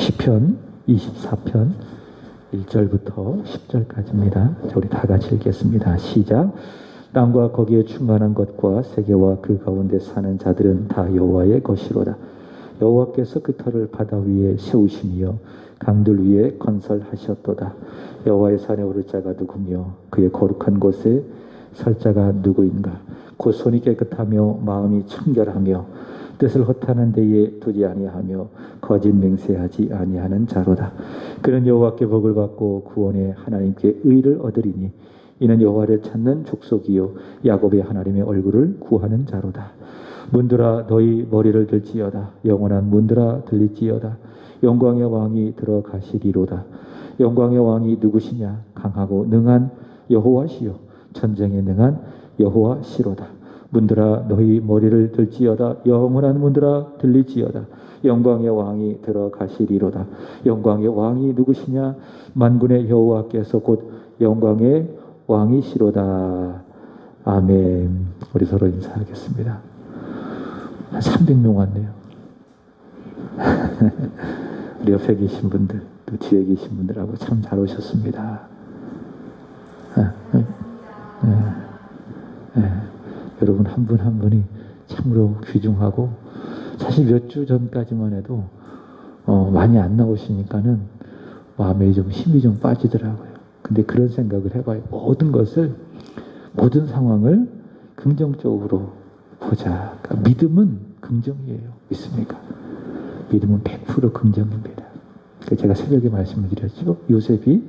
시편 24편 1절부터 10절까지입니다. 우리 다 같이 읽겠습니다. 시작. 땅과 거기에 충만한 것과 세계와 그 가운데 사는 자들은 다 여호와의 것이로다. 여호와께서 그 터를 바다 위에 세우시며 강들 위에 건설하셨도다. 여호와의 산에 오를 자가 누구며 그의 거룩한 곳에 설 자가 누구인가. 곧 손이 깨끗하며 마음이 청결하며 뜻을 허탄한 데에 두지 아니하며 거짓 맹세하지 아니하는 자로다. 그는 여호와께 복을 받고 구원의 하나님께 의를 얻으리니 이는 여호와를 찾는 족속이요 야곱의 하나님의 얼굴을 구하는 자로다. 문들아 너희 머리를 들지어다. 영원한 문들아 들릴지어다. 영광의 왕이 들어가시리로다. 영광의 왕이 누구시냐. 강하고 능한 여호와시요 전쟁에 능한 여호와시로다. 문들아 너희 머리를 들지어다. 영원한 문들아 들릴지어다. 영광의 왕이 들어가시리로다. 영광의 왕이 누구시냐. 만군의 여호와께서 곧 영광의 왕이시로다. 아멘. 우리 서로 인사하겠습니다. 한 300명 왔네요. 우리 옆에 계신 분들, 또 뒤에 계신 분들하고 참 잘 오셨습니다. 여러분 한 분 한 분이 참으로 귀중하고, 사실 몇 주 전까지만 해도 많이 안 나오시니까는 마음에 좀 힘이 좀 빠지더라고요. 근데 그런 생각을 해봐요. 모든 상황을 긍정적으로 보자. 그러니까 믿음은 긍정이에요. 믿습니까? 믿음은 100% 긍정입니다. 제가 새벽에 말씀을 드렸죠. 요셉이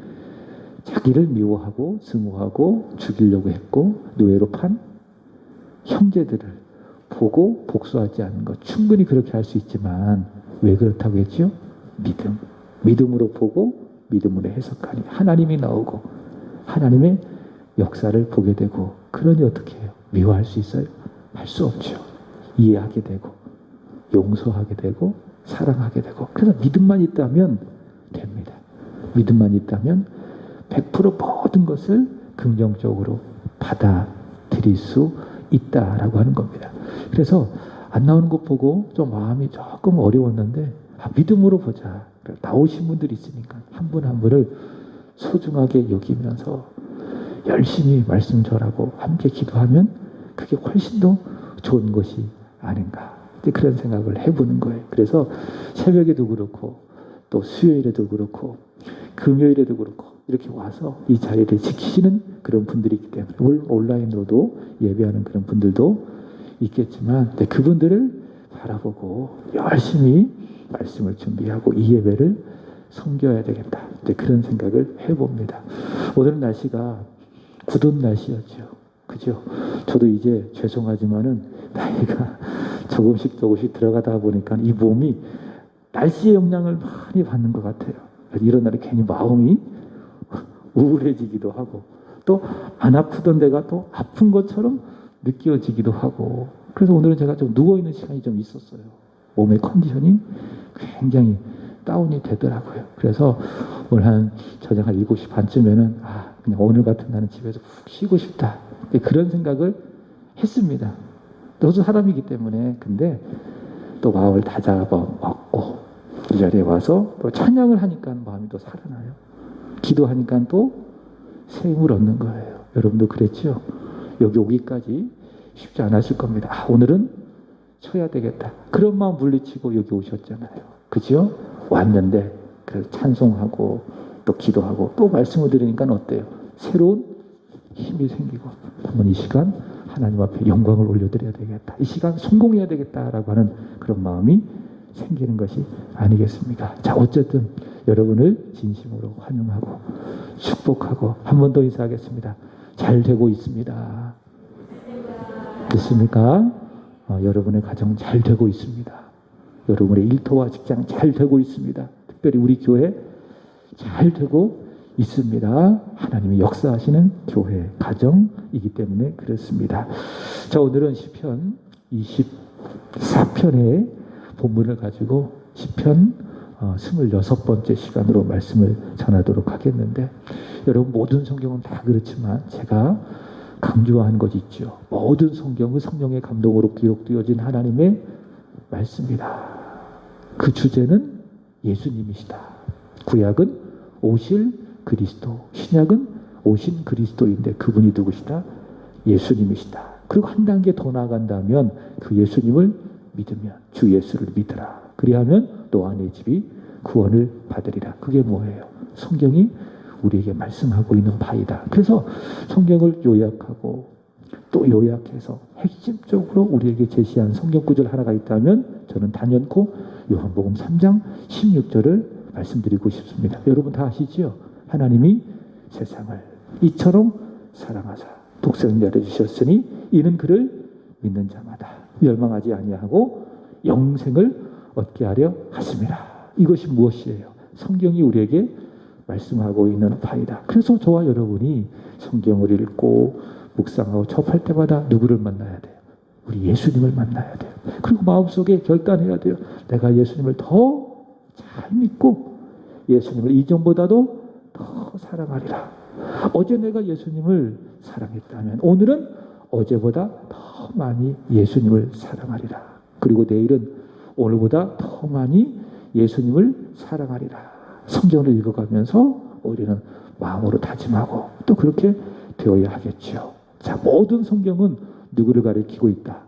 자기를 미워하고 증오하고 죽이려고 했고 노예로 판 형제들을 보고 복수하지 않는 것, 충분히 그렇게 할 수 있지만 왜 그렇다고 했죠? 믿음으로 보고 믿음으로 해석하니 하나님이 나오고 하나님의 역사를 보게 되고, 그러니 어떻게 해요? 미워할 수 있어요? 할 수 없죠. 이해하게 되고 용서하게 되고 사랑하게 되고. 그래서 믿음만 있다면 됩니다. 믿음만 있다면 100% 모든 것을 긍정적으로 받아들일 수 있다라고 하는 겁니다. 그래서 안 나오는 것 보고 좀 마음이 조금 어려웠는데 믿음으로 보자. 나오신 분들이 있으니까 한 분 한 분을 소중하게 여기면서 열심히 말씀 전하고 함께 기도하면 그게 훨씬 더 좋은 것이 아닌가, 그런 생각을 해보는 거예요. 그래서 새벽에도 그렇고 또 수요일에도 그렇고 금요일에도 그렇고 이렇게 와서 이 자리를 지키시는 그런 분들이 있기 때문에, 온라인으로도 예배하는 그런 분들도 있겠지만 그분들을 바라보고 열심히 말씀을 준비하고 이 예배를 섬겨야 되겠다, 그런 생각을 해봅니다. 오늘은 날씨가 굳은 날씨였죠. 그죠? 저도 이제 죄송하지만은 나이가 조금씩 들어가다 보니까 이 몸이 날씨의 영향을 많이 받는 것 같아요. 이런 날에 괜히 마음이 우울해지기도 하고 또 안 아프던 데가 또 아픈 것처럼 느껴지기도 하고, 그래서 오늘은 제가 좀 누워있는 시간이 좀 있었어요. 몸의 컨디션이 굉장히 다운이 되더라고요. 그래서 오늘 한 저녁 한 7시 반쯤에는 그냥 오늘 같은 날은 집에서 푹 쉬고 싶다, 그런 생각을 했습니다. 저도 사람이기 때문에. 근데 또 마음을 다잡아먹고 이 자리에 와서 또 찬양을 하니까 마음이 또 살아나요. 기도하니까 또 새 힘을 얻는 거예요. 여러분도 그랬죠? 여기 오기까지 쉽지 않았을 겁니다. 오늘은 쳐야 되겠다, 그런 마음 물리치고 여기 오셨잖아요. 그죠? 왔는데 그 찬송하고 또 기도하고 또 말씀을 드리니까 어때요? 새로운 힘이 생기고 한번 이 시간 하나님 앞에 영광을 올려드려야 되겠다, 이 시간 성공해야 되겠다라고 하는 그런 마음이 생기는 것이 아니겠습니까? 자, 어쨌든 여러분을 진심으로 환영하고 축복하고 한 번 더 인사하겠습니다. 잘 되고 있습니다. 됐습니까? 여러분의 가정 잘 되고 있습니다. 여러분의 일터와 직장 잘 되고 있습니다. 특별히 우리 교회 잘 되고 있습니다. 하나님이 역사하시는 교회, 가정이기 때문에 그렇습니다. 자, 오늘은 시편 24편의 본문을 가지고 시편 26번째 시간으로 말씀을 전하도록 하겠는데, 여러분 모든 성경은 다 그렇지만 제가 강조한 것이 있죠. 모든 성경은 성령의 감동으로 기록되어진 하나님의 말씀이다. 그 주제는 예수님이시다. 구약은 오실 그리스도, 신약은 오신 그리스도인데 그분이 누구시다? 예수님이시다. 그리고 한 단계 더 나아간다면 그 예수님을 믿으면, 주 예수를 믿으라. 그리하면 너와 네 집이 구원을 받으리라. 그게 뭐예요? 성경이 우리에게 말씀하고 있는 바이다. 그래서 성경을 요약하고 또 요약해서 핵심적으로 우리에게 제시한 성경 구절 하나가 있다면 저는 단연코 요한복음 3장 16절을 말씀드리고 싶습니다. 여러분 다 아시죠? 하나님이 세상을 이처럼 사랑하사 독생자를 주셨으니 이는 그를 믿는 자마다 멸망하지 아니하고 영생을 얻게 하려 하심이라. 이것이 무엇이에요? 성경이 우리에게 말씀하고 있는 바이다. 그래서 저와 여러분이 성경을 읽고 묵상하고 접할 때마다 누구를 만나야 돼요? 우리 예수님을 만나야 돼요. 그리고 마음속에 결단해야 돼요. 내가 예수님을 더 잘 믿고 예수님을 이전보다도 더 사랑하리라. 어제 내가 예수님을 사랑했다면 오늘은 어제보다 더 많이 예수님을 사랑하리라. 그리고 내일은 오늘보다 더 많이 예수님을 사랑하리라. 성경을 읽어가면서 우리는 마음으로 다짐하고 또 그렇게 되어야 하겠죠. 자, 모든 성경은 누구를 가리키고 있다?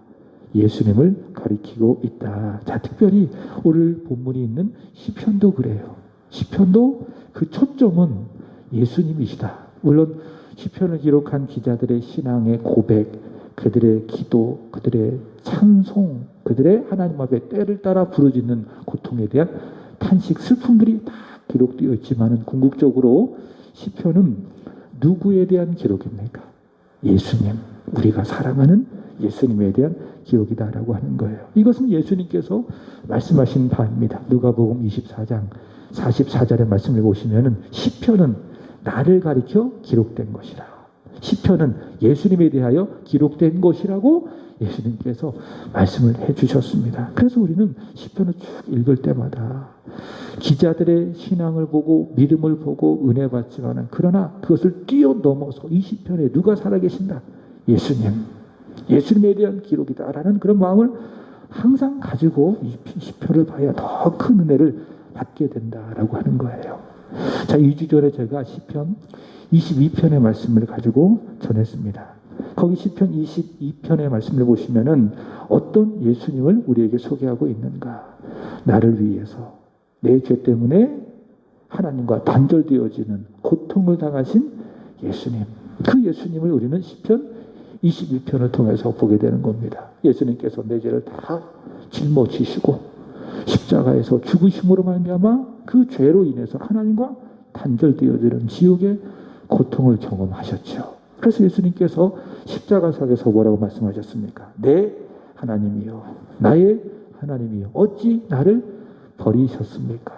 예수님을 가리키고 있다. 자, 특별히 오늘 본문이 있는 시편도 그래요. 시편도 그 초점은 예수님이시다. 물론 시편을 기록한 기자들의 신앙의 고백, 그들의 기도, 그들의 찬송, 그들의 하나님 앞에 때를 따라 부르짖는 고통에 대한 탄식, 슬픔들이 다 기록되어 있지만 궁극적으로 시편은 누구에 대한 기록입니까? 예수님, 우리가 사랑하는 예수님에 대한 기록이다라고 하는 거예요. 이것은 예수님께서 말씀하신 바입니다. 누가복음 24장 44절의 말씀을 보시면은 시편은 나를 가리켜 기록된 것이라. 시편은 예수님에 대하여 기록된 것이라고 예수님께서 말씀을 해주셨습니다. 그래서 우리는 시편을 쭉 읽을 때마다 기자들의 신앙을 보고 믿음을 보고 은혜 받지만은 그러나 그것을 뛰어넘어서 이 시편에 누가 살아계신다? 예수님. 예수님에 대한 기록이다라는 그런 마음을 항상 가지고 이 시편을 봐야 더 큰 은혜를 받게 된다라고 하는 거예요. 자, 2주 전에 제가 시편 22편의 말씀을 가지고 전했습니다. 거기 시편 22편의 말씀을 보시면은 어떤 예수님을 우리에게 소개하고 있는가? 나를 위해서 내 죄 때문에 하나님과 단절되어지는 고통을 당하신 예수님. 그 예수님을 우리는 시편 22편을 통해서 보게 되는 겁니다. 예수님께서 내 죄를 다 짊어지시고 십자가에서 죽으심으로 말미암아 그 죄로 인해서 하나님과 단절되어지는 지옥의 고통을 경험하셨죠. 그래서 예수님께서 십자가상에서 뭐라고 말씀하셨습니까? 내 하나님이여, 나의 하나님이여, 어찌 나를 버리셨습니까?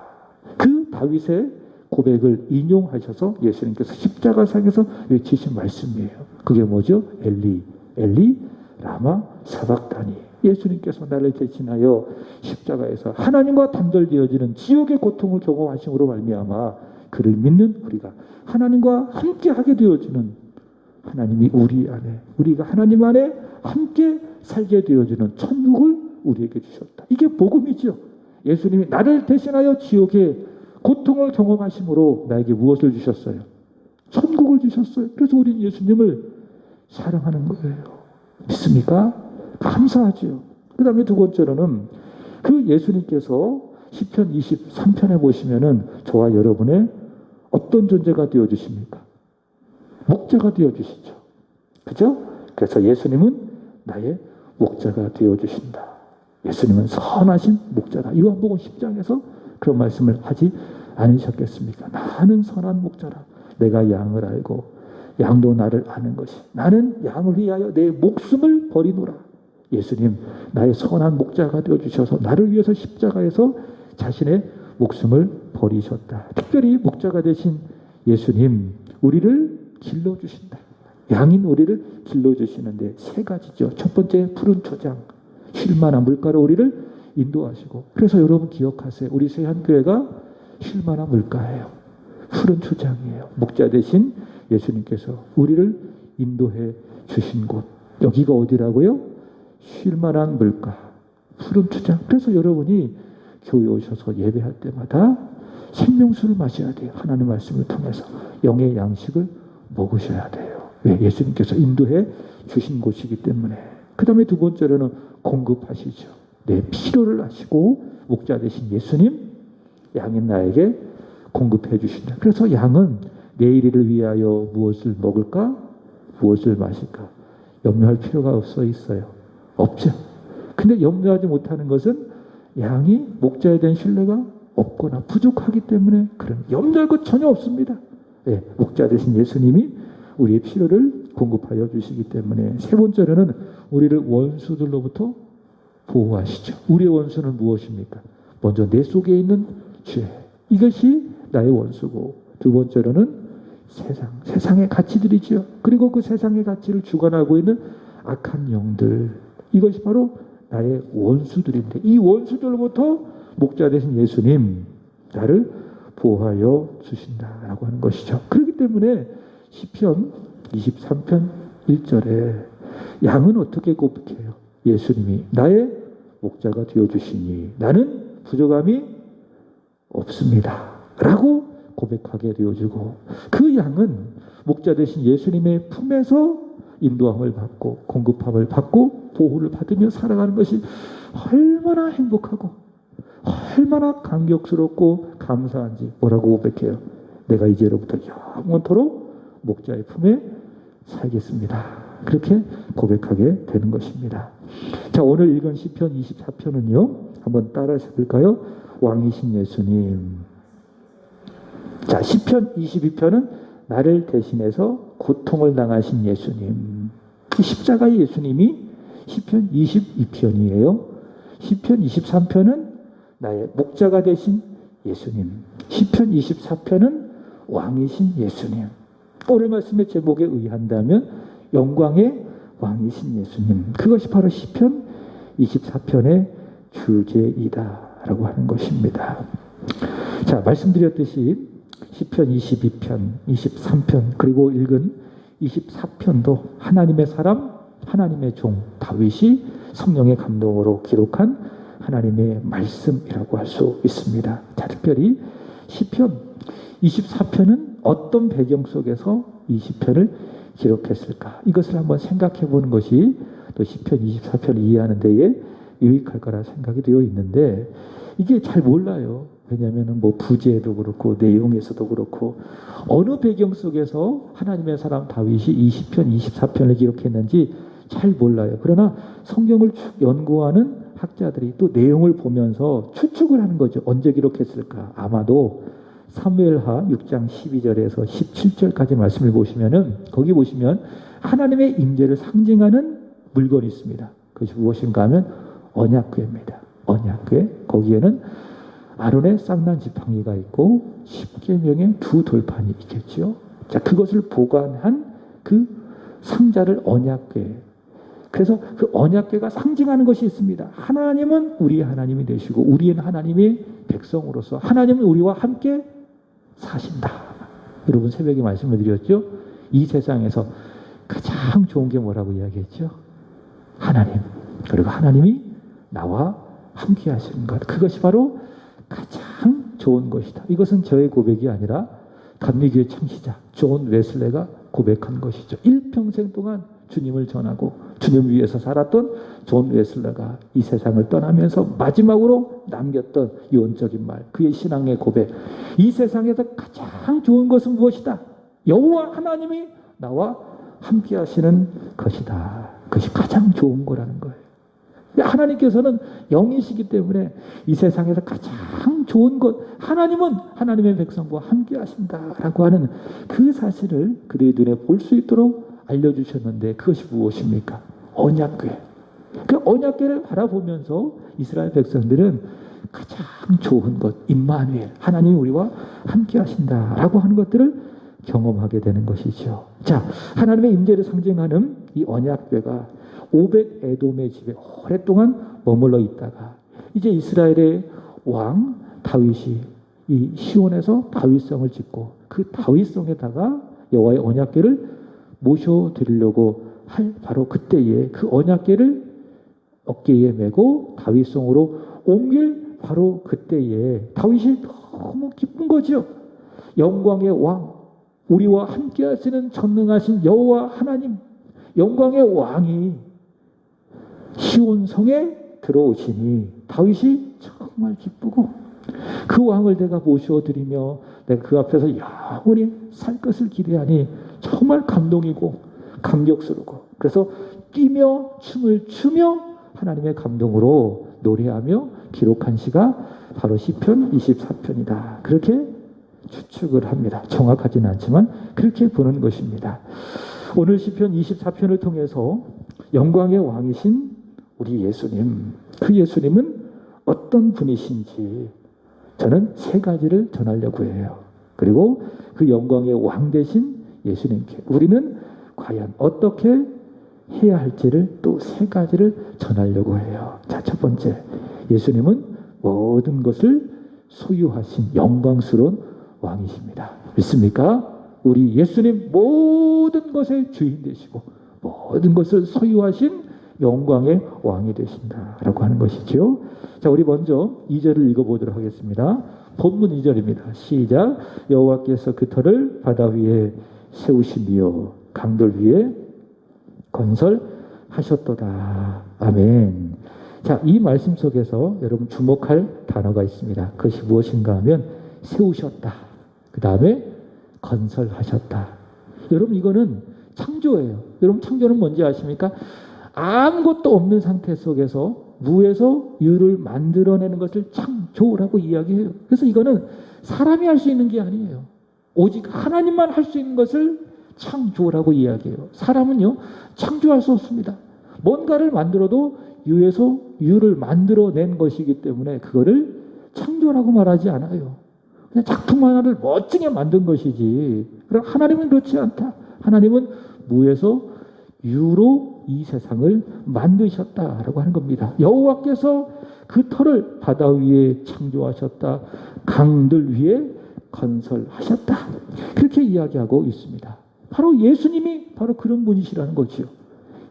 그 다윗의 고백을 인용하셔서 예수님께서 십자가상에서 외치신 말씀이에요. 그게 뭐죠? 엘리, 엘리, 라마 사박다니. 예수님께서 나를 대신하여 십자가에서 하나님과 단절되어지는 지옥의 고통을 경험하심으로 말미암아 그를 믿는 우리가 하나님과 함께 하게 되어지는, 하나님이 우리 안에, 우리가 하나님 안에 함께 살게 되어지는 천국을 우리에게 주셨다. 이게 복음이죠. 예수님이 나를 대신하여 지옥의 고통을 경험하심으로 나에게 무엇을 주셨어요? 천국을 주셨어요. 그래서 우리는 예수님을 사랑하는 거예요. 믿습니까? 감사하죠. 그 다음에 두 번째로는 그 예수님께서 시편 23편에 보시면은 저와 여러분의 어떤 존재가 되어주십니까? 목자가 되어주시죠. 그죠? 그래서 예수님은 나의 목자가 되어주신다. 예수님은 선하신 목자다. 요한복음 10장에서 그런 말씀을 하지 않으셨겠습니까? 나는 선한 목자라. 내가 양을 알고 양도 나를 아는 것이. 나는 양을 위하여 내 목숨을 버리노라. 예수님, 나의 선한 목자가 되어주셔서 나를 위해서 십자가에서 자신의 목숨을 버리셨다. 특별히 목자가 되신 예수님, 우리를 길러주신다. 양인 우리를 길러주시는데 세 가지죠. 첫 번째, 푸른 초장, 쉴만한 물가로 우리를 인도하시고. 그래서 여러분 기억하세요. 우리 세한교회가 쉴만한 물가예요. 푸른 초장이에요. 목자 되신 예수님께서 우리를 인도해 주신 곳. 여기가 어디라고요? 쉴만한 물가, 푸른 초장. 그래서 여러분이 교회 오셔서 예배할 때마다 생명수를 마셔야 돼요. 하나님 말씀을 통해서 영의 양식을 먹으셔야 돼요. 왜? 예수님께서 인도해 주신 곳이기 때문에. 그 다음에 두 번째로는 공급하시죠. 내 필요를 아시고 목자 되신 예수님, 양인 나에게 공급해 주신다. 그래서 양은 내일을 위하여 무엇을 먹을까? 무엇을 마실까? 염려할 필요가 없어 있어요. 없죠. 근데 염려하지 못하는 것은 양이 목자에 대한 신뢰가 없거나 부족하기 때문에 그런 염려할 것 전혀 없습니다. 네, 목자 되신 예수님이 우리의 필요를 공급하여 주시기 때문에. 세 번째로는 우리를 원수들로부터 보호하시죠. 우리의 원수는 무엇입니까? 먼저 내 속에 있는 죄. 이것이 나의 원수고, 두 번째로는 세상의 가치들이지요. 그리고 그 세상의 가치를 주관하고 있는 악한 영들. 이것이 바로 나의 원수들인데, 이 원수들로부터 목자 되신 예수님 나를 보호하여 주신다라고 하는 것이죠. 그렇기 때문에 시편 23편 1절에 양은 어떻게 고백해요? 예수님이 나의 목자가 되어주시니 나는 부족함이 없습니다 라고 고백하게 되어주고, 그 양은 목자 되신 예수님의 품에서 인도함을 받고 공급함을 받고 보호를 받으며 살아가는 것이 얼마나 행복하고 얼마나 감격스럽고 감사한지. 뭐라고 고백해요? 내가 이제로부터 영원토록 목자의 품에 살겠습니다. 그렇게 고백하게 되는 것입니다. 자, 오늘 읽은 시편 24편은요 한번 따라서 볼까요? 왕이신 예수님. 자, 시편 22편은 나를 대신해서 고통을 당하신 예수님. 십자가의 예수님이 시편 22편이에요. 시편 23편은 나의 목자가 되신 예수님. 시편 24편은 왕이신 예수님. 오늘 말씀의 제목에 의한다면 영광의 왕이신 예수님. 그것이 바로 시편 24편의 주제이다라고 하는 것입니다. 자, 말씀드렸듯이 시편 22편, 23편 그리고 읽은 24편도 하나님의 사람, 하나님의 종 다윗이 성령의 감동으로 기록한 하나님의 말씀이라고 할 수 있습니다. 자, 특별히 시편 24편은 어떤 배경 속에서 이 시편을 기록했을까? 이것을 한번 생각해 보는 것이 또 시편 24편을 이해하는 데에 유익할 거라 생각이 되어 있는데, 이게 잘 몰라요. 왜냐하면 뭐 부제도 그렇고 내용에서도 그렇고 어느 배경 속에서 하나님의 사람 다윗이 이 시편 24편을 기록했는지 잘 몰라요. 그러나 성경을 쭉 연구하는 학자들이 또 내용을 보면서 추측을 하는 거죠. 언제 기록했을까? 아마도 사무엘하 6장 12절에서 17절까지 말씀을 보시면은, 거기 보시면 하나님의 임재를 상징하는 물건이 있습니다. 그것이 무엇인가 하면 언약궤입니다. 언약궤. 거기에는 아론의 쌍난 지팡이가 있고 십계명의 두 돌판이 있겠죠. 자, 그것을 보관한 그 상자를 언약궤. 그래서 그 언약궤가 상징하는 것이 있습니다. 하나님은 우리의 하나님이 되시고 우리는 하나님의 백성으로서 하나님은 우리와 함께 사신다. 여러분 새벽에 말씀을 드렸죠. 이 세상에서 가장 좋은 게 뭐라고 이야기했죠? 하나님. 그리고 하나님이 나와 함께 하시는 것. 그것이 바로 가장 좋은 것이다. 이것은 저의 고백이 아니라 감리교회 창시자 존 웨슬레가 고백한 것이죠. 일평생 동안 주님을 전하고 주님을 위해서 살았던 존 웨슬레가 이 세상을 떠나면서 마지막으로 남겼던 유언적인 말, 그의 신앙의 고백. 이 세상에서 가장 좋은 것은 무엇이다? 여호와 하나님이 나와 함께 하시는 것이다. 그것이 가장 좋은 거라는 거예요. 하나님께서는 영이시기 때문에 이 세상에서 가장 좋은 것, 하나님은 하나님의 백성과 함께 하신다라고 하는 그 사실을 그들의 눈에 볼 수 있도록 알려주셨는데, 그것이 무엇입니까? 언약궤. 그 언약궤를 바라보면서 이스라엘 백성들은 가장 좋은 것, 임마누엘, 하나님이 우리와 함께 하신다라고 하는 것들을 경험하게 되는 것이죠. 자, 하나님의 임재를 상징하는 이 언약궤가 오벳 에돔의 집에 오랫동안 머물러 있다가 이제 이스라엘의 왕 다윗이 이 시온에서 다윗성을 짓고 그 다윗성에다가 여호와의 언약궤를 모셔드리려고 할 바로 그때에 그 언약궤를 어깨에 메고 다윗성으로 옮길 바로 그때에 다윗이 너무 기쁜 거죠. 영광의 왕, 우리와 함께 하시는 전능하신 여호와 하나님, 영광의 왕이 시온성에 들어오시니 다윗이 정말 기쁘고, 그 왕을 내가 모셔드리며 내가 그 앞에서 영원히 살 것을 기대하니 정말 감동이고 감격스럽고, 그래서 뛰며 춤을 추며 하나님의 감동으로 노래하며 기록한 시가 바로 시편 24편이다. 그렇게 추측을 합니다. 정확하지는 않지만 그렇게 보는 것입니다. 오늘 시편 24편을 통해서 영광의 왕이신 우리 예수님, 그 예수님은 어떤 분이신지 저는 세 가지를 전하려고 해요. 그리고 그 영광의 왕 되신 예수님께 우리는 과연 어떻게 해야 할지를 또 세 가지를 전하려고 해요. 자, 첫 번째, 예수님은 모든 것을 소유하신 영광스러운 왕이십니다. 믿습니까? 우리 예수님 모든 것의 주인 되시고 모든 것을 소유하신 영광의 왕이 되신다라고 하는 것이죠. 자, 우리 먼저 2절을 읽어보도록 하겠습니다. 본문 2절입니다. 시작. 여호와께서 그 터를 바다 위에 세우시며 강들 위에 건설하셨도다. 아멘. 자, 이 말씀 속에서 여러분 주목할 단어가 있습니다. 그것이 무엇인가 하면 세우셨다, 그 다음에 건설하셨다. 여러분, 이거는 창조예요. 여러분, 창조는 뭔지 아십니까? 아무것도 없는 상태 속에서 무에서 유를 만들어내는 것을 창조라고 이야기해요. 그래서 이거는 사람이 할 수 있는 게 아니에요. 오직 하나님만 할 수 있는 것을 창조라고 이야기해요. 사람은요, 창조할 수 없습니다. 뭔가를 만들어도 유에서 유를 만들어낸 것이기 때문에 그거를 창조라고 말하지 않아요. 그냥 작품 하나를 멋지게 만든 것이지. 그럼 하나님은 그렇지 않다. 하나님은 무에서 유로 이 세상을 만드셨다라고 하는 겁니다. 여호와께서 그 터를 바다 위에 창조하셨다. 강들 위에 건설하셨다. 그렇게 이야기하고 있습니다. 바로 예수님이 바로 그런 분이시라는 거죠.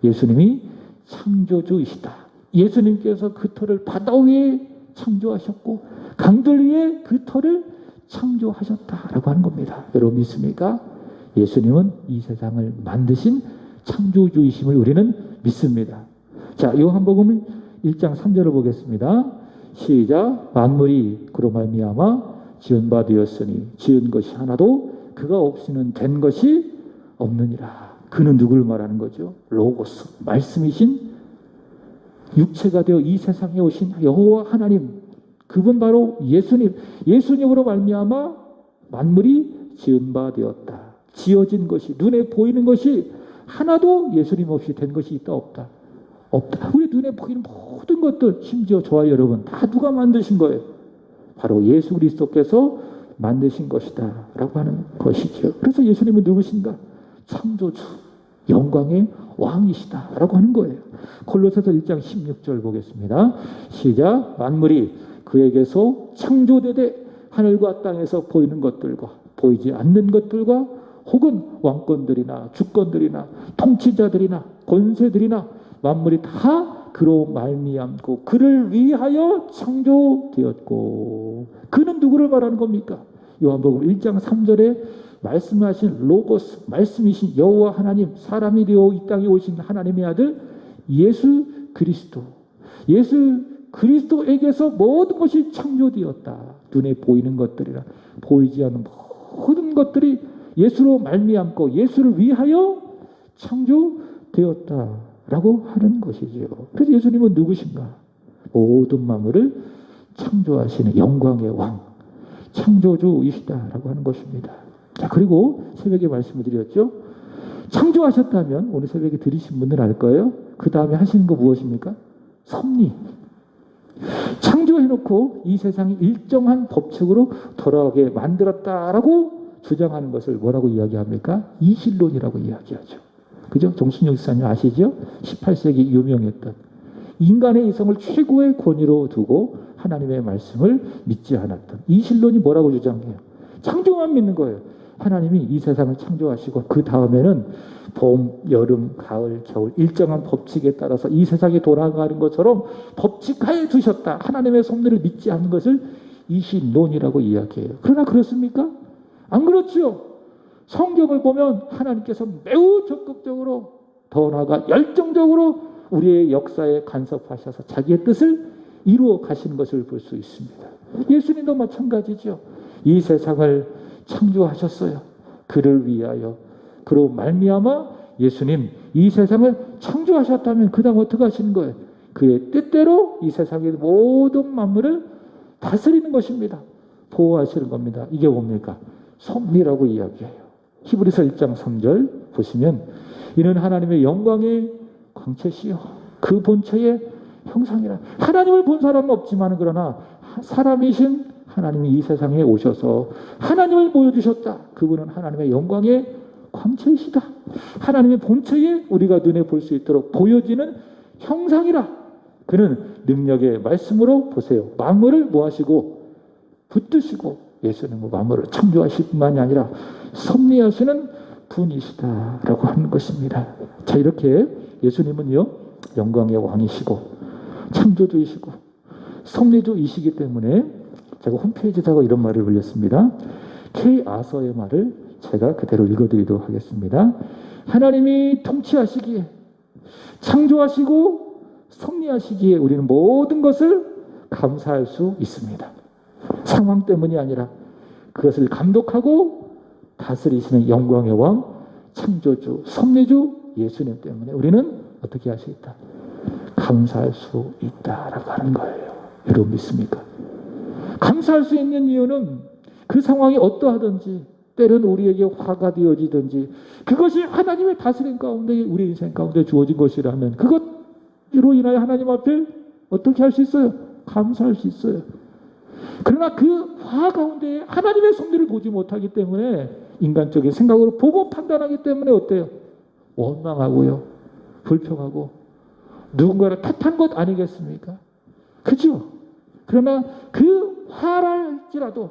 예수님이 창조주이시다. 예수님께서 그 터를 바다 위에 창조하셨고 강들 위에 그 터를 창조하셨다라고 하는 겁니다. 여러분 믿습니까? 예수님은 이 세상을 만드신 창조주이심을 우리는 믿습니다. 자, 요한복음 1장 3절을 보겠습니다. 시작. 만물이 그로 말미암아 지은 바 되었으니 지은 것이 하나도 그가 없이는 된 것이 없느니라. 그는 누구를 말하는 거죠? 로고스, 말씀이신 육체가 되어 이 세상에 오신 여호와 하나님, 그분 바로 예수님. 예수님으로 말미암아 만물이 지은 바 되었다. 지어진 것이, 눈에 보이는 것이 하나도 예수님 없이 된 것이 있다 없다? 없다. 우리 눈에 보이는 모든 것들, 심지어 저와 여러분 다 누가 만드신 거예요? 바로 예수 그리스도께서 만드신 것이다 라고 하는 것이죠. 그래서 예수님은 누구신가? 창조주, 영광의 왕이시다 라고 하는 거예요. 골로새서 1장 16절 보겠습니다. 시작. 만물이 그에게서 창조되되 하늘과 땅에서 보이는 것들과 보이지 않는 것들과 혹은 왕권들이나 주권들이나 통치자들이나 권세들이나 만물이 다 그로 말미암고 그를 위하여 창조되었고. 그는 누구를 말하는 겁니까? 요한복음 1장 3절에 말씀하신 로고스, 말씀이신 여호와 하나님, 사람이 되어 이 땅에 오신 하나님의 아들 예수 그리스도. 예수 그리스도에게서 모든 것이 창조되었다. 눈에 보이는 것들이라 보이지 않는 모든 것들이 예수로 말미암고 예수를 위하여 창조되었다라고 하는 것이지요. 그래서 예수님은 누구신가? 모든 만물을 창조하시는 영광의 왕, 창조주이시다라고 하는 것입니다. 자, 그리고 새벽에 말씀을 드렸죠. 창조하셨다면 오늘 새벽에 들으신 분들 알 거예요. 그 다음에 하시는 거 무엇입니까? 섭리. 창조해놓고 이 세상이 일정한 법칙으로 돌아가게 만들었다라고 주장하는 것을 뭐라고 이야기합니까? 이신론이라고 이야기하죠. 그죠? 정순영 지사님 아시죠? 18세기 유명했던 인간의 이성을 최고의 권위로 두고 하나님의 말씀을 믿지 않았던 이신론이 뭐라고 주장해요? 창조만 믿는 거예요. 하나님이 이 세상을 창조하시고 그 다음에는 봄, 여름, 가을, 겨울 일정한 법칙에 따라서 이 세상이 돌아가는 것처럼 법칙하에 두셨다. 하나님의 섭리를 믿지 않는 것을 이신론이라고 이야기해요. 그러나 그렇습니까? 안 그렇죠. 성경을 보면 하나님께서 매우 적극적으로 더 나아가 열정적으로 우리의 역사에 간섭하셔서 자기의 뜻을 이루어 가시는 것을 볼 수 있습니다. 예수님도 마찬가지죠. 이 세상을 창조하셨어요. 그를 위하여. 그로 말미암아 예수님 이 세상을 창조하셨다면 그 다음 어떻게 하시는 거예요? 그의 뜻대로 이 세상의 모든 만물을 다스리는 것입니다. 보호하시는 겁니다. 이게 뭡니까? 섭리라고 이야기해요. 히브리서 1장 3절 보시면 이는 하나님의 영광의 광채시요 그 본체의 형상이라. 하나님을 본 사람은 없지만 그러나 사람이신 하나님이 이 세상에 오셔서 하나님을 보여주셨다. 그분은 하나님의 영광의 광채이시다. 하나님의 본체에 우리가 눈에 볼 수 있도록 보여지는 형상이라. 그는 능력의 말씀으로 보세요. 만물을 뭐하시고 붙드시고 예수님은 만물을 창조하실 뿐만이 아니라 섭리하시는 분이시다라고 하는 것입니다. 자, 이렇게 예수님은요 영광의 왕이시고 창조주이시고 섭리주이시기 때문에 제가 홈페이지에다가 이런 말을 올렸습니다. K 아서의 말을 제가 그대로 읽어드리도록 하겠습니다. 하나님이 통치하시기에 창조하시고 섭리하시기에 우리는 모든 것을 감사할 수 있습니다. 상황 때문이 아니라 그것을 감독하고 다스리시는 영광의 왕, 창조주, 섭리주 예수님 때문에 우리는 어떻게 할 수 있다? 감사할 수 있다라고 하는 거예요. 여러분 믿습니까? 감사할 수 있는 이유는 그 상황이 어떠하든지 때로는 우리에게 화가 되어지든지 그것이 하나님의 다스림 가운데 우리 인생 가운데 주어진 것이라면 그것으로 인하여 하나님 앞에 어떻게 할 수 있어요? 감사할 수 있어요. 그러나 그 화 가운데 하나님의 섭리를 보지 못하기 때문에 인간적인 생각으로 보고 판단하기 때문에 어때요? 원망하고요. 불평하고 누군가를 탓한 것 아니겠습니까? 그죠? 그러나 그 화랄지라도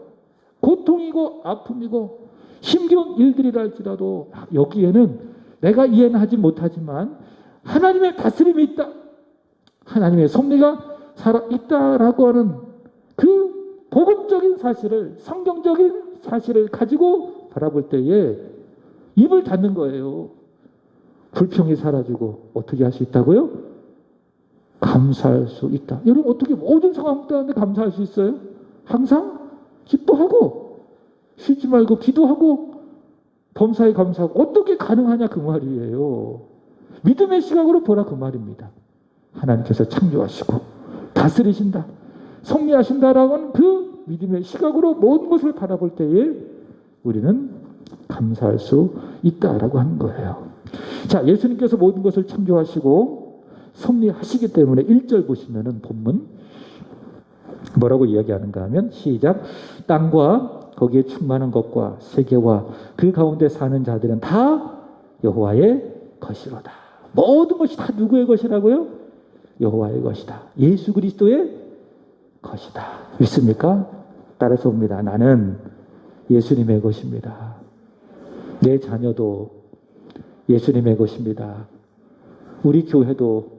고통이고 아픔이고 힘겨운 일들이라 할지라도 여기에는 내가 이해는 하지 못하지만 하나님의 다스림이 있다. 하나님의 섭리가 살아있다라고 하는 그 복음적인 사실을 성경적인 사실을 가지고 바라볼 때에 입을 닫는 거예요. 불평이 사라지고 어떻게 할 수 있다고요? 감사할 수 있다. 여러분 어떻게 모든 상황 가운데 감사할 수 있어요? 항상 기뻐하고 쉬지 말고 기도하고 범사에 감사하고 어떻게 가능하냐 그 말이에요. 믿음의 시각으로 보라 그 말입니다. 하나님께서 창조하시고 다스리신다. 섭리하신다라는 그 믿음의 시각으로 모든 것을 바라볼 때에 우리는 감사할 수 있다라고 하는 거예요. 자, 예수님께서 모든 것을 창조하시고 섭리하시기 때문에 1절 보시면은 본문 뭐라고 이야기하는가 하면 시작. 땅과 거기에 충만한 것과 세계와 그 가운데 사는 자들은 다 여호와의 것이로다. 모든 것이 다 누구의 것이라고요? 여호와의 것이다. 예수 그리스도의 것이다. 믿습니까? 따라서 봅니다. 나는 예수님의 것입니다. 내 자녀도 예수님의 것입니다. 우리 교회도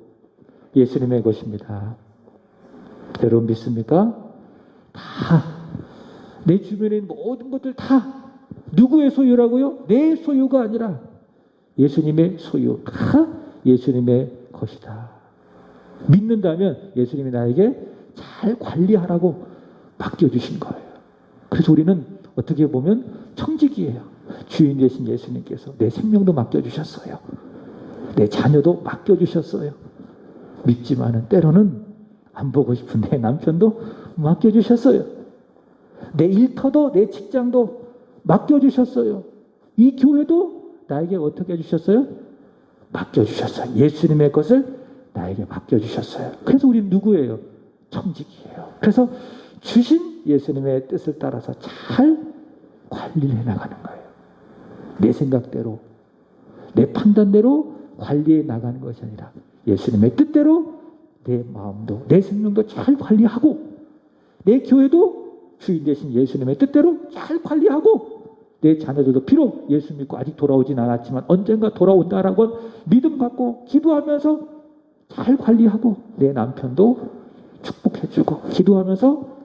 예수님의 것입니다. 여러분 믿습니까? 다 내 주변에 있는 모든 것들 다 누구의 소유라고요? 내 소유가 아니라 예수님의 소유. 다 예수님의 것이다. 믿는다면 예수님이 나에게 잘 관리하라고 맡겨주신 거예요. 그래서 우리는 어떻게 보면 청직이에요. 주인 되신 예수님께서 내 생명도 맡겨주셨어요. 내 자녀도 맡겨주셨어요. 믿지만은 때로는 안 보고 싶은 내 남편도 맡겨주셨어요. 내 일터도 내 직장도 맡겨주셨어요. 이 교회도 나에게 어떻게 해주셨어요? 맡겨주셨어요. 예수님의 것을 나에게 맡겨주셨어요. 그래서 우리는 누구예요? 청직이에요. 그래서 주신 예수님의 뜻을 따라서 잘 관리를 해나가는 거예요. 내 생각대로 내 판단대로 관리해 나가는 것이 아니라 예수님의 뜻대로 내 마음도 내 생명도 잘 관리하고 내 교회도 주인 되신 예수님의 뜻대로 잘 관리하고 내 자녀들도 비록 예수 믿고 아직 돌아오진 않았지만 언젠가 돌아온다라고 믿음 갖고 기도하면서 잘 관리하고, 내 남편도 축복해주고 기도하면서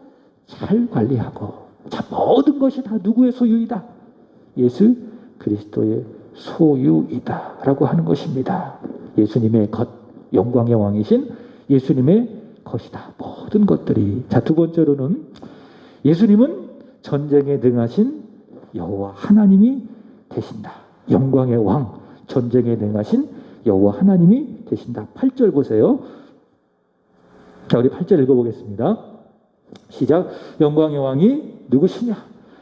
잘 관리하고. 자, 모든 것이 다 누구의 소유이다? 예수 그리스도의 소유이다 라고 하는 것입니다. 예수님의 것, 영광의 왕이신 예수님의 것이다, 모든 것들이. 자, 두 번째로는 예수님은 전쟁에 능하신 여호와 하나님이 되신다. 영광의 왕, 전쟁에 능하신 여호와 하나님이 되신다. 8절 보세요. 자, 우리 8절 읽어보겠습니다. 시작. 영광의 왕이 누구시냐?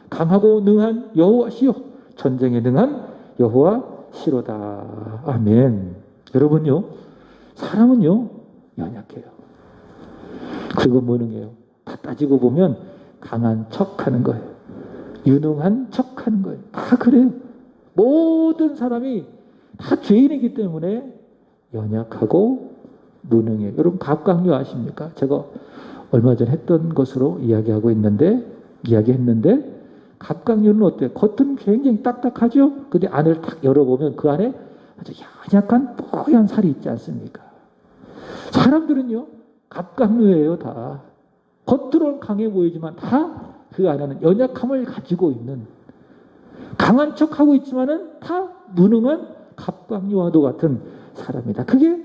강하고 능한 여호와시요 전쟁에 능한 여호와시로다. 아멘. 여러분요, 사람은요 연약해요. 그리고 무능해요. 다 따지고 보면 강한 척하는 거예요. 유능한 척하는 거예요. 다 그래요. 모든 사람이 다 죄인이기 때문에 연약하고 무능해요. 여러분, 갑각류 아십니까? 제가 얼마 전에 했던 것으로 이야기했는데 갑각류는 어때요? 겉은 굉장히 딱딱하죠? 근데 안을 딱 열어보면 그 안에 아주 연약한 뽀얀 살이 있지 않습니까? 사람들은요 갑각류예요. 다 겉으로는 강해 보이지만 다 그 안에는 연약함을 가지고 있는, 강한 척하고 있지만은 다 무능한 갑각류와도 같은 사람이다. 그게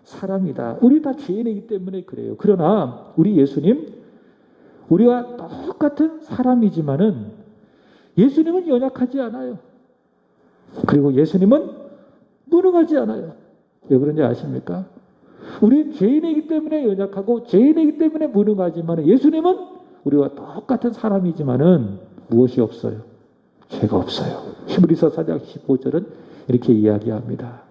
사람이다. 우리 다 죄인이기 때문에 그래요. 그러나 우리 예수님, 우리와 똑같은 사람이지만은 예수님은 연약하지 않아요. 그리고 예수님은 무능하지 않아요. 왜 그런지 아십니까? 우리 죄인이기 때문에 연약하고 죄인이기 때문에 무능하지만 예수님은 우리와 똑같은 사람이지만은 무엇이 없어요? 죄가 없어요. 히브리서 4장 15절은 이렇게 이야기합니다.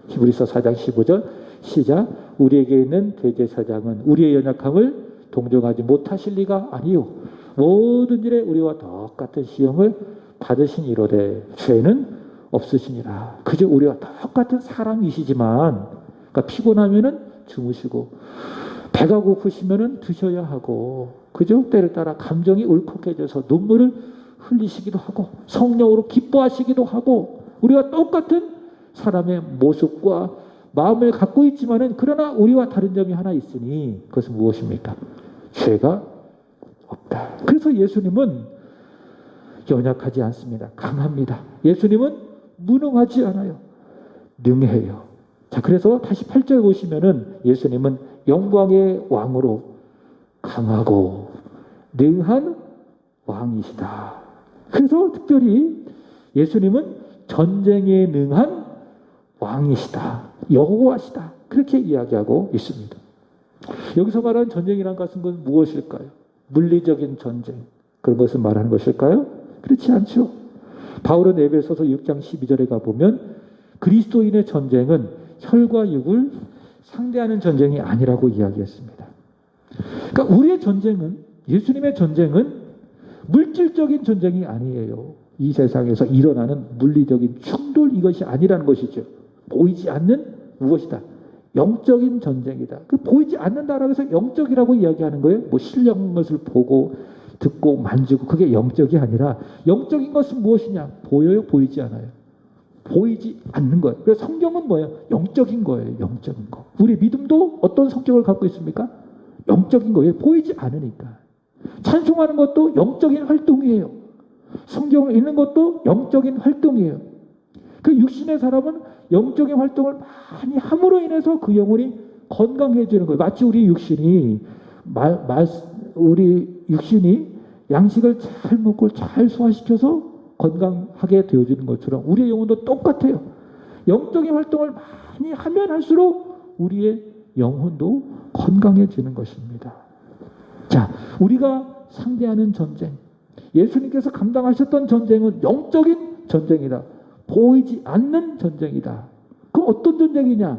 히브리서 4장 15절 시작. 우리에게 있는 대제사장은 우리의 연약함을 동정하지 못하실 리가 아니요 모든 일에 우리와 똑같은 시험을 받으시니로되 죄는 없으시니라. 그저 우리와 똑같은 사람이시지만, 그러니까 피곤하면은 주무시고 배가 고프시면은 드셔야 하고, 그죠? 때를 따라 감정이 울컥해져서 눈물을 흘리시기도 하고 성령으로 기뻐하시기도 하고, 우리와 똑같은 사람의 모습과 마음을 갖고 있지만은 그러나 우리와 다른 점이 하나 있으니 그것은 무엇입니까? 죄가 없다. 그래서 예수님은 연약하지 않습니다. 강합니다. 예수님은 무능하지 않아요. 능해요. 자, 그래서 다시 8절 보시면은 예수님은 영광의 왕으로 강하고 능한 왕이시다. 그래서 특별히 예수님은 전쟁에 능한 왕이시다. 여호와시다. 그렇게 이야기하고 있습니다. 여기서 말하는 전쟁이란 것은 무엇일까요? 물리적인 전쟁, 그런 것을 말하는 것일까요? 그렇지 않죠. 바울은 에베소서 6장 12절에 가보면 그리스도인의 전쟁은 혈과 육을 상대하는 전쟁이 아니라고 이야기했습니다. 그러니까 우리의 전쟁은, 예수님의 전쟁은 물질적인 전쟁이 아니에요. 이 세상에서 일어나는 물리적인 충돌, 이것이 아니라는 것이죠. 보이지 않는 무엇이다? 영적인 전쟁이다. 그 보이지 않는다라고 해서 영적이라고 이야기하는 거예요. 뭐 신령한 것을 보고 듣고 만지고, 그게 영적이 아니라, 영적인 것은 무엇이냐? 보여요? 보이지 않아요? 보이지 않는 거예요. 그래서 성경은 뭐예요? 영적인 거예요. 영적인 거. 우리 믿음도 어떤 성격을 갖고 있습니까? 영적인 거예요. 보이지 않으니까. 찬송하는 것도 영적인 활동이에요. 성경을 읽는 것도 영적인 활동이에요. 그 육신의 사람은 영적인 활동을 많이 함으로 인해서 그 영혼이 건강해지는 거예요. 마치 우리 육신이 양식을 잘 먹고 잘 소화시켜서 건강하게 되어지는 것처럼 우리의 영혼도 똑같아요. 영적인 활동을 많이 하면 할수록 우리의 영혼도 건강해지는 것입니다. 자, 우리가 상대하는 전쟁, 예수님께서 감당하셨던 전쟁은 영적인 전쟁이다. 보이지 않는 전쟁이다. 그럼 어떤 전쟁이냐?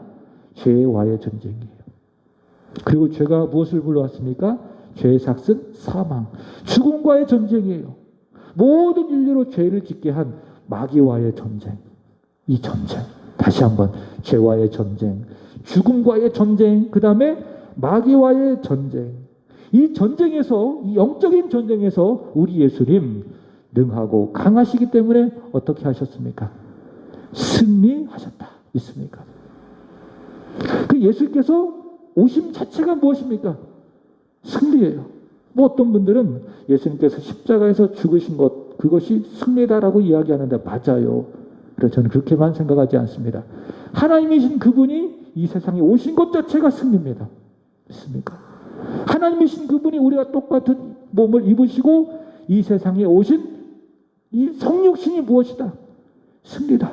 죄와의 전쟁이에요. 그리고 죄가 무엇을 불러왔습니까? 죄의 삭은 사망, 죽음과의 전쟁이에요. 모든 인류로 죄를 짓게 한 마귀와의 전쟁. 이 전쟁, 다시 한번 죄와의 전쟁, 죽음과의 전쟁, 그 다음에 마귀와의 전쟁. 이 전쟁에서, 이 영적인 전쟁에서 우리 예수님 능하고 강하시기 때문에 어떻게 하셨습니까? 승리하셨다. 믿습니까? 그 예수께서 오심 자체가 무엇입니까? 승리예요. 뭐 어떤 분들은 예수님께서 십자가에서 죽으신 것, 그것이 승리다라고 이야기하는데 맞아요. 그래서 저는 그렇게만 생각하지 않습니다. 하나님이신 그분이 이 세상에 오신 것 자체가 승리입니다. 믿습니까? 하나님이신 그분이 우리가 똑같은 몸을 입으시고 이 세상에 오신 이 성육신이 무엇이다? 승리다.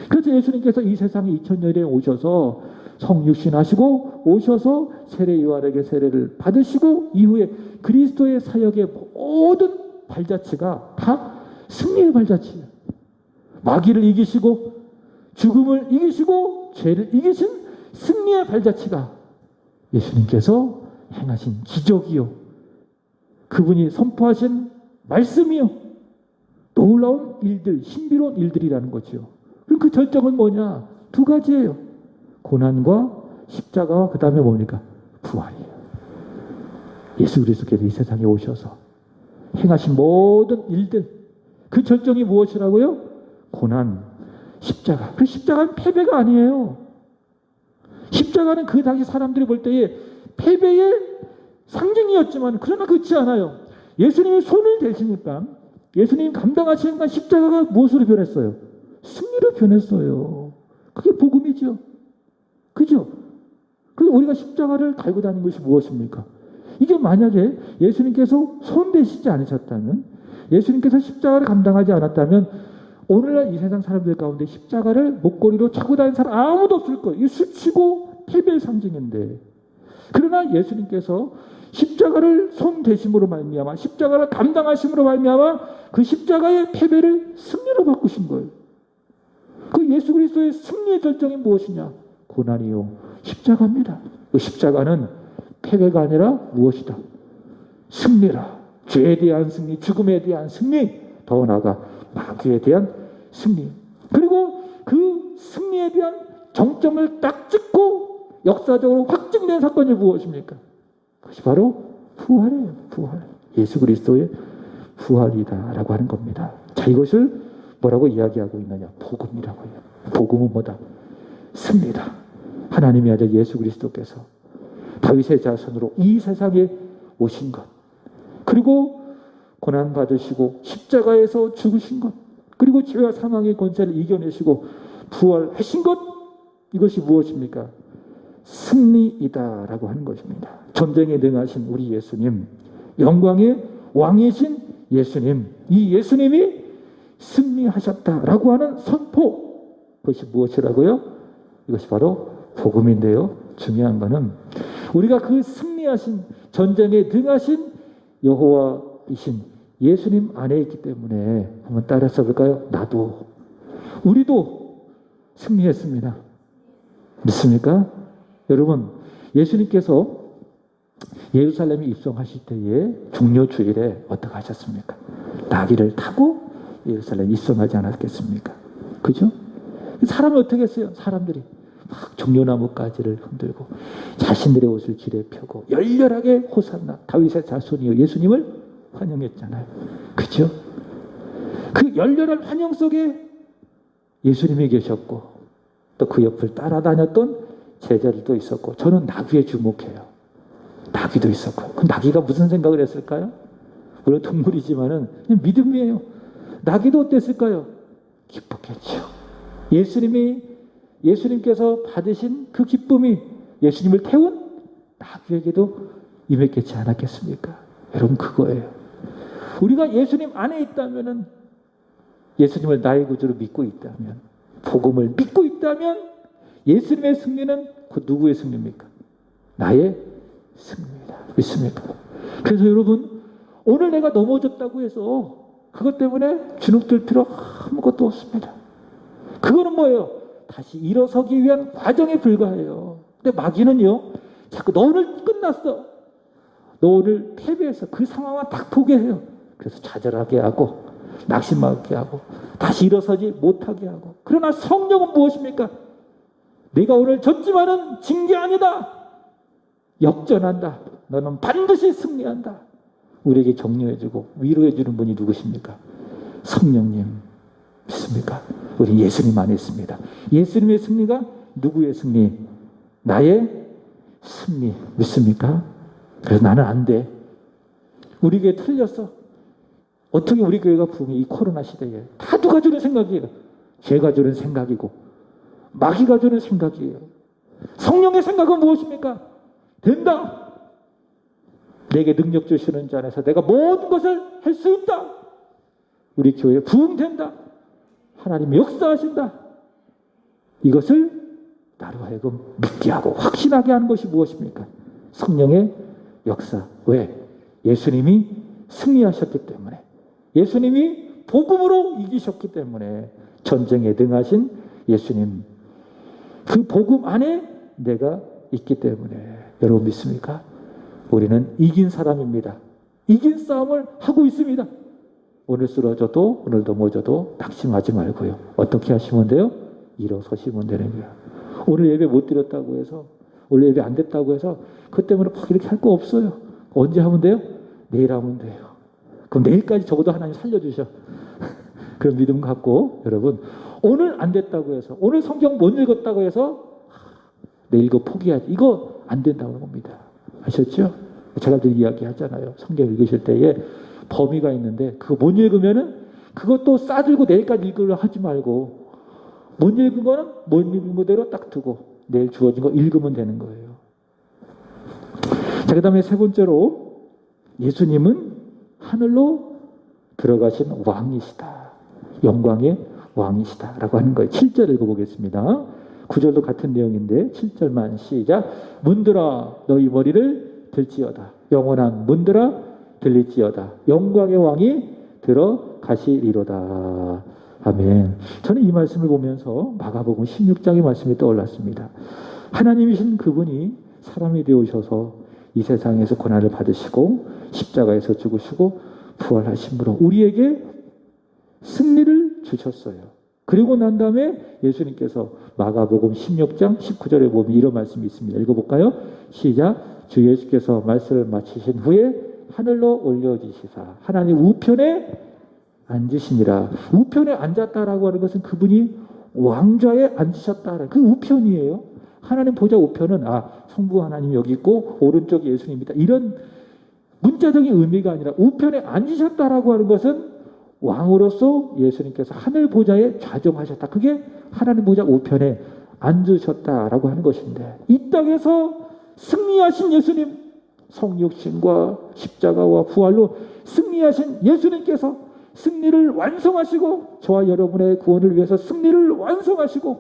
그래서 예수님께서 이 세상에 2000년에 오셔서 성육신 하시고 오셔서 세례 요한에게 세례를 받으시고 이후에 그리스도의 사역의 모든 발자취가 다 승리의 발자취예요. 마귀를 이기시고 죽음을 이기시고 죄를 이기신 승리의 발자취가 예수님께서 행하신 기적이요, 그분이 선포하신 말씀이요, 놀라운 일들, 신비로운 일들이라는 거죠. 그럼 그 절정은 뭐냐? 두 가지예요. 고난과 십자가와 그 다음에 뭡니까? 부활이에요. 예수 그리스도께서 이 세상에 오셔서 행하신 모든 일들, 그 절정이 무엇이라고요? 고난, 십자가. 그 십자가는 패배가 아니에요. 십자가는 그 당시 사람들이 볼 때에 패배의 상징이었지만 그러나 그렇지 않아요. 예수님이 손을 대시니까, 예수님이 감당하시니까 십자가가 무엇으로 변했어요? 승리로 변했어요. 그게 복음이죠. 그죠? 그래서 우리가 십자가를 달고 다니는 것이 무엇입니까? 이게 만약에 예수님께서 손 대시지 않으셨다면, 예수님께서 십자가를 감당하지 않았다면 오늘날 이 세상 사람들 가운데 십자가를 목걸이로 차고 다니는 사람 아무도 없을 거예요. 이 수치고 패배의 상징인데, 그러나 예수님께서 십자가를 손 대심으로 말미암아, 십자가를 감당하심으로 말미암아 그 십자가의 패배를 승리로 바꾸신 거예요. 그 예수 그리스도의 승리의 결정이 무엇이냐? 고난이요, 십자가입니다. 그 십자가는 패배가 아니라 무엇이다? 승리라. 죄에 대한 승리, 죽음에 대한 승리, 더 나아가 마귀에 대한 승리. 그리고 그 승리에 대한 정점을 딱 찍고 역사적으로 확증된 사건이 무엇입니까? 그것이 바로 부활이에요. 부활. 예수 그리스도의 부활이다라고 하는 겁니다. 자, 이것을 뭐라고 이야기하고 있느냐? 복음이라고 해요. 복음은 뭐다? 승리다. 하나님의 아들 예수 그리스도께서 다윗의 자손으로 이 세상에 오신 것, 그리고 고난 받으시고 십자가에서 죽으신 것, 그리고 죄와 사망의 권세를 이겨내시고 부활하신 것, 이것이 무엇입니까? 승리이다라고 하는 것입니다. 전쟁에 능하신 우리 예수님, 영광의 왕이신 예수님, 이 예수님이 승리하셨다라고 하는 선포, 그것이 무엇이라고요? 이것이 바로 복음인데요. 중요한 것은 우리가 그 승리하신, 전쟁에 능하신 여호와이신 예수님 안에 있기 때문에 한번 따라서 볼까요? 나도, 우리도 승리했습니다. 믿습니까? 여러분, 예수님께서 예루살렘에 입성하실 때에 종려주일에 어떻게 하셨습니까? 나귀를 타고 예루살렘에 입성하지 않았겠습니까? 그죠? 사람이 어떻게 했어요? 사람들이 막 종려나무 가지를 흔들고 자신들의 옷을 길에 펴고 열렬하게 호산나 다윗의 자손이여 예수님을 환영했잖아요. 그죠? 그 열렬한 환영 속에 예수님이 계셨고 또 그 옆을 따라다녔던 제자들도 있었고, 저는 나귀에 주목해요. 나귀도 있었고. 그 나귀가 무슨 생각을 했을까요? 물론 동물이지만은 그냥 믿음이에요. 나귀도 어땠을까요? 기뻤겠죠. 예수님께서 받으신 그 기쁨이 예수님을 태운 나귀에게도 임했겠지 않았겠습니까? 여러분, 그거예요. 우리가 예수님 안에 있다면은, 예수님을 나의 구주로 믿고 있다면, 복음을 믿고 있다면 예수님의 승리는 그 누구의 승리입니까? 나의 승리입니다. 믿습니까? 그래서 여러분, 오늘 내가 넘어졌다고 해서 그것 때문에 주눅들 필요 아무것도 없습니다. 그거는 뭐예요? 다시 일어서기 위한 과정에 불과해요. 근데 마귀는요, 자꾸 너 오늘 끝났어, 너 오늘 패배해서 그 상황만 딱 보게 해요. 그래서 좌절하게 하고 낙심하게 하고 다시 일어서지 못하게 하고. 그러나 성령은 무엇입니까? 네가 오늘 졌지만은 진 게 아니다. 역전한다. 너는 반드시 승리한다. 우리에게 격려해주고 위로해주는 분이 누구십니까? 성령님 믿습니까? 우리 예수님 안에 있습니다. 예수님의 승리가 누구의 승리? 나의 승리 믿습니까? 그래서 나는 안 돼. 우리 교회 틀렸어. 어떻게 우리 교회가 부흥이 이 코로나 시대에 다 누가 주는 생각이에요. 죄가 주는 생각이고 마귀가 주는 생각이에요. 성령의 생각은 무엇입니까? 된다. 내게 능력 주시는 자 안에서 내가 모든 것을 할 수 있다. 우리 교회 부흥된다. 하나님이 역사하신다. 이것을 나로 하여금 믿게 하고 확신하게 하는 것이 무엇입니까? 성령의 역사. 왜? 예수님이 승리하셨기 때문에, 예수님이 복음으로 이기셨기 때문에, 전쟁에 능하신 예수님, 그 복음 안에 내가 있기 때문에. 여러분 믿습니까? 우리는 이긴 사람입니다. 이긴 싸움을 하고 있습니다. 오늘 쓰러져도 오늘 넘어져도 낙심하지 말고요. 어떻게 하시면 돼요? 일어서시면 되는 거예요. 오늘 예배 못 드렸다고 해서, 오늘 예배 안 됐다고 해서 그 때문에 막 이렇게 할 거 없어요. 언제 하면 돼요? 내일 하면 돼요. 그럼 내일까지 적어도 하나님 살려주셔. 그런 믿음 갖고 여러분, 오늘 안 됐다고 해서, 오늘 성경 못 읽었다고 해서 내일 이거 포기하지, 이거 안 된다고 합니다. 아셨죠? 제가 늘 이야기하잖아요. 성경 읽으실 때에 범위가 있는데 그거 못 읽으면은 그것도 싸들고 내일까지 읽으려 하지 말고, 못 읽은 거는 못 읽은 그대로 딱 두고 내일 주어진 거 읽으면 되는 거예요. 자, 그 다음에 세 번째로, 예수님은 하늘로 들어가신 왕이시다. 영광의 왕이시다 라고 하는 거예요. 7절 읽어보겠습니다. 9절도 같은 내용인데 7절만 시작. 문들아 너희 머리를 들지어다. 영원한 문들아 들릴지어다. 영광의 왕이 들어가시리로다. 아멘. 저는 이 말씀을 보면서 마가복음 16장의 말씀이 떠올랐습니다. 하나님이신 그분이 사람이 되어오셔서 이 세상에서 고난을 받으시고 십자가에서 죽으시고 부활하심으로 우리에게 승리를 주셨어요. 그리고 난 다음에 예수님께서 마가복음 16장 19절에 보면 이런 말씀이 있습니다. 읽어볼까요? 시작. 주 예수께서 말씀을 마치신 후에 하늘로 올려지시사 하나님 우편에 앉으시니라. 우편에 앉았다라고 하는 것은 그분이 왕좌에 앉으셨다. 그 우편이에요. 하나님 보좌 우편은 성부 하나님 여기 있고 오른쪽에 예수님이다. 이런 문자적인 의미가 아니라 우편에 앉으셨다라고 하는 것은 왕으로서 예수님께서 하늘 보좌에 좌정하셨다. 그게 하나님 보좌 우편에 앉으셨다라고 하는 것인데, 이 땅에서 승리하신 예수님, 성육신과 십자가와 부활로 승리하신 예수님께서 승리를 완성하시고 저와 여러분의 구원을 위해서 승리를 완성하시고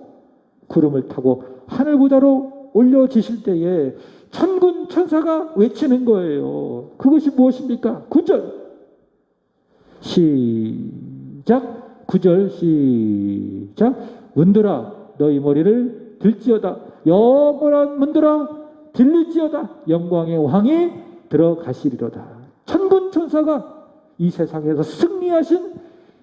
구름을 타고 하늘 보좌로 올려지실 때에 천군 천사가 외치는 거예요. 그것이 무엇입니까? 9절 시작. 9절 시작. 문들아 너희 머리를 들지어다. 영원한 문들아 들릴지어다. 영광의 왕이 들어가시리로다. 천군 천사가 이 세상에서 승리하신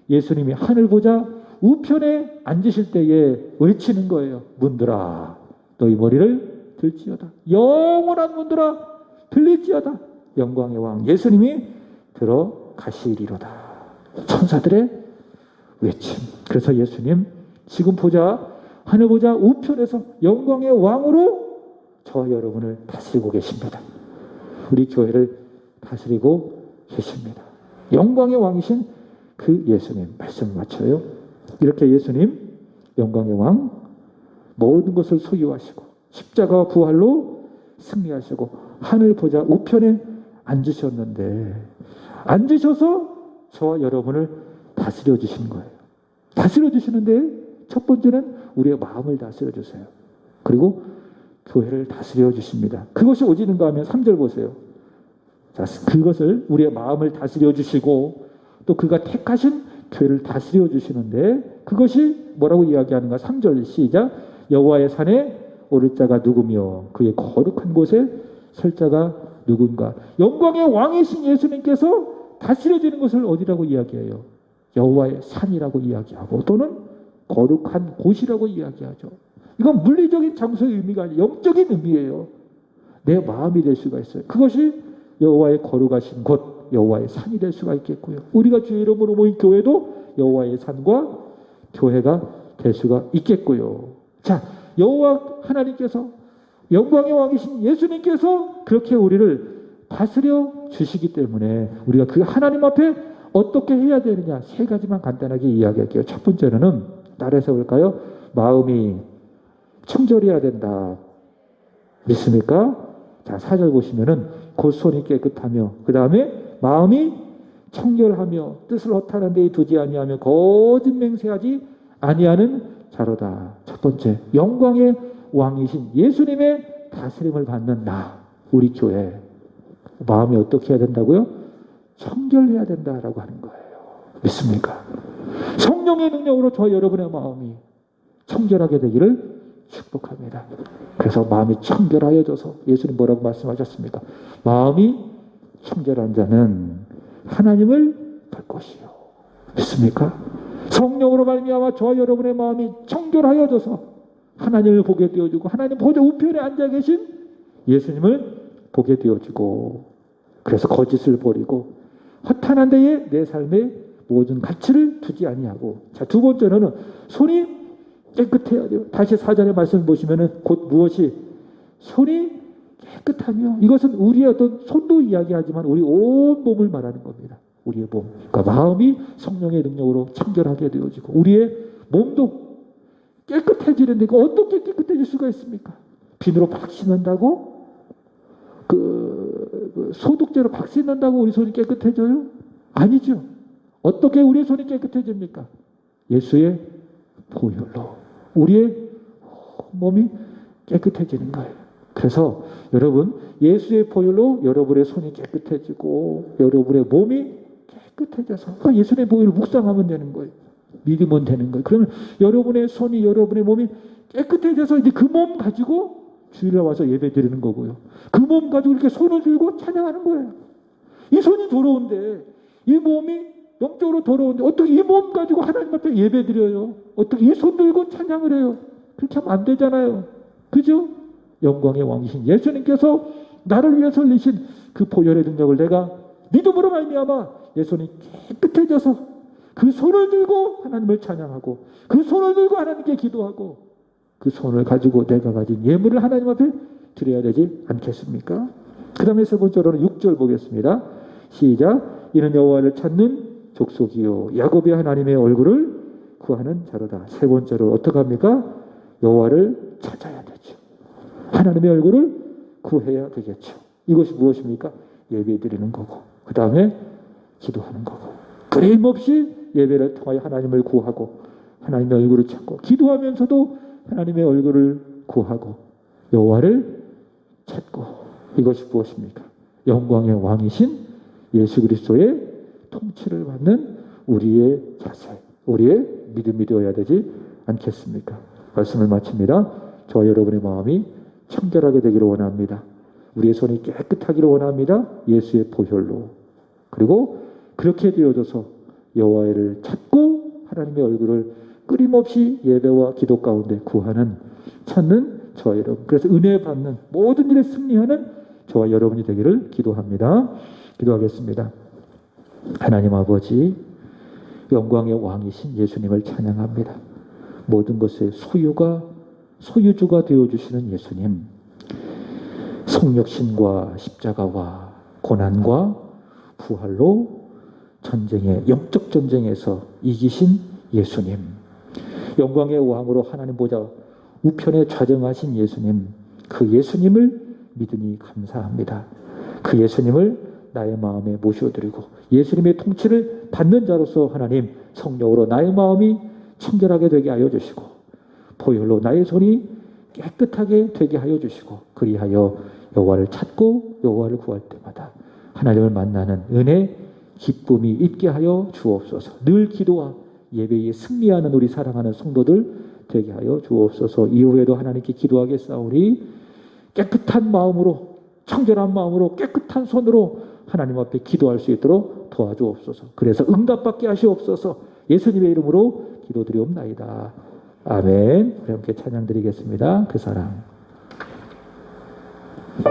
예수님이 하늘 보좌 우편에 앉으실 때에 외치는 거예요. 문들아 너희 머리를 들지어다. 영원한 문들아 들릴지어다. 영광의 왕 예수님이 들어가시리로다. 천사들의 외침. 그래서 예수님 지금 보자 하늘 보자 우편에서 영광의 왕으로 저와 여러분을 다스리고 계십니다. 우리 교회를 다스리고 계십니다. 영광의 왕이신 그 예수님 말씀을 맞춰요. 이렇게 예수님 영광의 왕 모든 것을 소유하시고 십자가와 부활로 승리하시고 하늘 보좌 우편에 앉으셨는데, 앉으셔서 저와 여러분을 다스려 주시는 거예요. 다스려 주시는데 첫 번째는 우리의 마음을 다스려 주세요. 그리고 교회를 다스려 주십니다. 그것이 오지는가 하면 3절 보세요. 자, 그것을 우리의 마음을 다스려 주시고 또 그가 택하신 교회를 다스려 주시는데, 그것이 뭐라고 이야기하는가? 3절 시작. 여호와의 산에 오를 자가 누구며 그의 거룩한 곳에 설 자가 누군가. 영광의 왕이신 예수님께서 다스려지는 것을 어디라고 이야기해요? 여호와의 산이라고 이야기하고 또는 거룩한 곳이라고 이야기하죠. 이건 물리적인 장소의 의미가 아니라 영적인 의미예요. 내 마음이 될 수가 있어요. 그것이 여호와의 거룩하신 곳, 여호와의 산이 될 수가 있겠고요. 우리가 주의 이름으로 모인 교회도 여호와의 산과 교회가 될 수가 있겠고요. 자, 여호와 하나님께서 영광의 왕이신 예수님께서 그렇게 우리를 다스려 주시기 때문에 우리가 그 하나님 앞에 어떻게 해야 되느냐, 세 가지만 간단하게 이야기할게요. 첫 번째는 따라서 볼까요? 마음이 청결해야 된다. 믿습니까? 자, 4절 보시면은 곧 손이 깨끗하며, 그 다음에 마음이 청결하며 뜻을 허탄한 데에 두지 아니하며 거짓 맹세하지 아니하는 자로다. 첫 번째, 영광의 왕이신 예수님의 다스림을 받는 나, 우리 교회 마음이 어떻게 해야 된다고요? 청결해야 된다라고 하는 거예요. 믿습니까? 성령의 능력으로 저와 여러분의 마음이 청결하게 되기를 축복합니다. 그래서 마음이 청결하여져서 예수님 뭐라고 말씀하셨습니까? 마음이 청결한 자는 하나님을 볼 것이요. 믿습니까? 성령으로 말미암아 저와 여러분의 마음이 청결하여져서 하나님을 보게 되어지고 하나님 보좌 우편에 앉아 계신 예수님을 보게 되어지고, 그래서 거짓을 버리고 허탄한 데에 내 삶의 모든 가치를 두지 아니하고. 자, 두 번째는 손이 깨끗해야 돼요. 다시 4절의 말씀을 보시면은 곧 무엇이? 손이 깨끗하며, 이것은 우리의 어떤 손도 이야기하지만 우리 온 몸을 말하는 겁니다. 우리의 몸. 그러니까 마음이 성령의 능력으로 청결하게 되어지고 우리의 몸도 깨끗해지는데 어떻게 깨끗해질 수가 있습니까? 비누로 박 씻는다고? 소독제로 박 씻는다고 우리 손이 깨끗해져요? 아니죠. 어떻게 우리의 손이 깨끗해집니까? 예수의 보혈로 우리의 몸이 깨끗해지는 거예요. 그래서 여러분, 예수의 보혈로 여러분의 손이 깨끗해지고 여러분의 몸이 깨끗해져서 그러니까 예수의 보혈을 묵상하면 되는 거예요. 믿으면 되는 거예요. 그러면 여러분의 손이, 여러분의 몸이 깨끗해져서 이제 그 몸 가지고 주일에 와서 예배 드리는 거고요. 그 몸 가지고 이렇게 손을 들고 찬양하는 거예요. 이 손이 더러운데, 이 몸이 영적으로 더러운데 어떻게 이 몸 가지고 하나님 앞에 예배 드려요? 어떻게 이 손 들고 찬양을 해요? 그렇게 하면 안 되잖아요. 그죠? 영광의 왕이신 예수님께서 나를 위해 설리신 그 보혈의 능력을 내가 믿음으로 말미암아 내 손이 깨끗해져서 그 손을 들고 하나님을 찬양하고 그 손을 들고 하나님께 기도하고 그 손을 가지고 내가 가진 예물을 하나님 앞에 드려야 되지 않겠습니까? 그 다음에 세 번째로는 6절 보겠습니다. 시작. 이는 여호와를 찾는 족속이요 야곱의 하나님의 얼굴을 구하는 자로다. 세 번째로 어떻게 합니까? 여호와를 찾아야 되죠. 하나님의 얼굴을 구해야 되겠죠. 이것이 무엇입니까? 예배 드리는 거고 그 다음에 기도하는 거고, 끊임없이 예배를 통하여 하나님을 구하고 하나님의 얼굴을 찾고 기도하면서도 하나님의 얼굴을 구하고 여호와를 찾고, 이것이 무엇입니까? 영광의 왕이신 예수 그리스도의 통치를 받는 우리의 자세, 우리의 믿음이 되어야 되지 않겠습니까? 말씀을 마칩니다. 저와 여러분의 마음이 청결하게 되기를 원합니다. 우리의 손이 깨끗하기를 원합니다. 예수의 보혈로. 그리고 그렇게 되어져서 여호와를 찾고 하나님의 얼굴을 끊임없이 예배와 기도 가운데 구하는, 찾는 저와 여러분, 그래서 은혜 받는 모든 일에 승리하는 저와 여러분이 되기를 기도합니다. 기도하겠습니다. 하나님 아버지, 영광의 왕이신 예수님을 찬양합니다. 모든 것의 소유주가 되어주시는 예수님, 성육신과 십자가와 고난과 부활로 영적 전쟁에서 이기신 예수님, 영광의 왕으로 하나님 보좌 우편에 좌정하신 예수님, 그 예수님을 믿으니 감사합니다. 그 예수님을 나의 마음에 모셔드리고 예수님의 통치를 받는 자로서 하나님 성령으로 나의 마음이 청결하게 되게 하여 주시고 보혈로 나의 손이 깨끗하게 되게 하여 주시고, 그리하여 여호와를 찾고 여호와를 구할 때마다 하나님을 만나는 은혜, 기쁨이 있게 하여 주옵소서. 늘 기도와 예배에 승리하는 우리 사랑하는 성도들 되게 하여 주옵소서. 이후에도 하나님께 기도하겠사오니 깨끗한 마음으로, 청결한 마음으로, 깨끗한 손으로 하나님 앞에 기도할 수 있도록 도와주옵소서. 그래서 응답받게 하시옵소서. 예수님의 이름으로 기도드리옵나이다. 아멘. 우리 함께 찬양 드리겠습니다. 그 사랑.